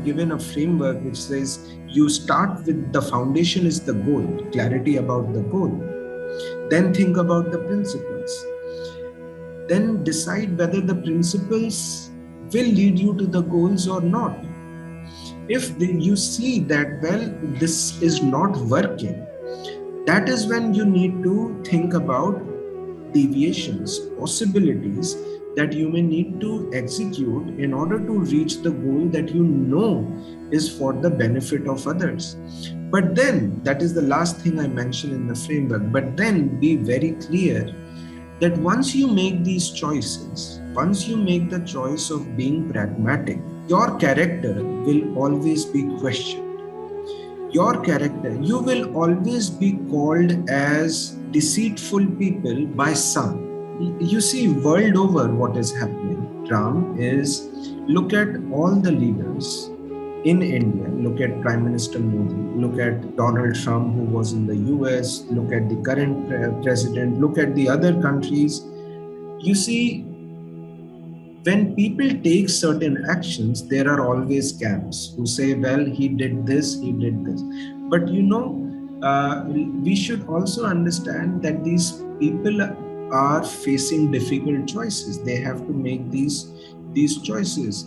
given a framework which says you start with the foundation is the goal, clarity about the goal. Then think about the principles. Then decide whether the principles will lead you to the goals or not. If you see that, well, this is not working, that is when you need to think about deviations, possibilities that you may need to execute in order to reach the goal that you know is for the benefit of others. But then, that is the last thing I mentioned in the framework, but then be very clear that once you make these choices, once you make the choice of being pragmatic, your character will always be questioned. Your character, you will always be called as deceitful people by some. You see, world over what is happening, Ram, is look at all the leaders in India. Look at Prime Minister Modi, look at Donald Trump who was in the US, look at the current president, look at the other countries. You see, when people take certain actions, there are always camps who say, well, he did this, he did this. But we should also understand that these people are facing difficult choices. They have to make these choices.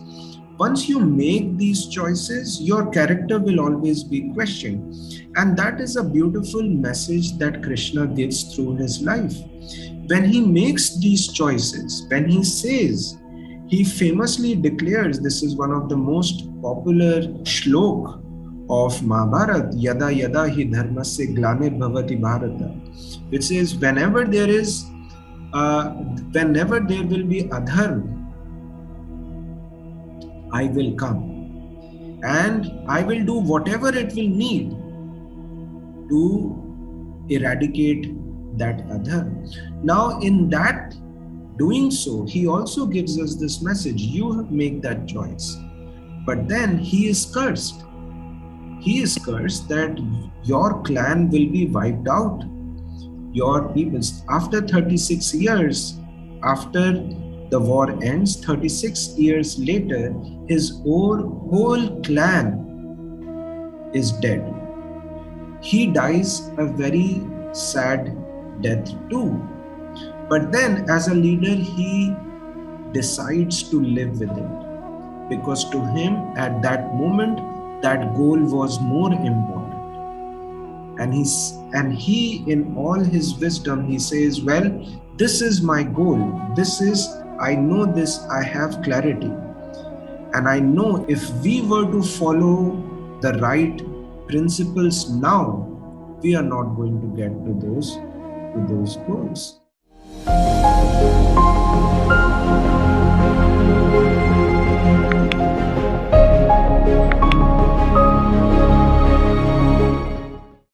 Once you make these choices, your character will always be questioned. And that is a beautiful message that Krishna gives through his life. When he makes these choices, when he says, he famously declares, this is one of the most popular shlok of Mahabharata, yada yada hi dharmasya glanirбhavati bharata, which says whenever there will be adharma, I will come and I will do whatever it will need to eradicate that adharma. Now in that doing so, he also gives us this message, you make that choice. But then he is cursed. He is cursed that your clan will be wiped out. Your people, after 36 years, after the war ends, 36 years later, his whole clan is dead. He dies a very sad death too. But then as a leader, he decides to live with it, because to him at that moment, that goal was more important. And he in all his wisdom, he says, well, this is my goal. I know this, I have clarity. And I know if we were to follow the right principles now, we are not going to get to those goals.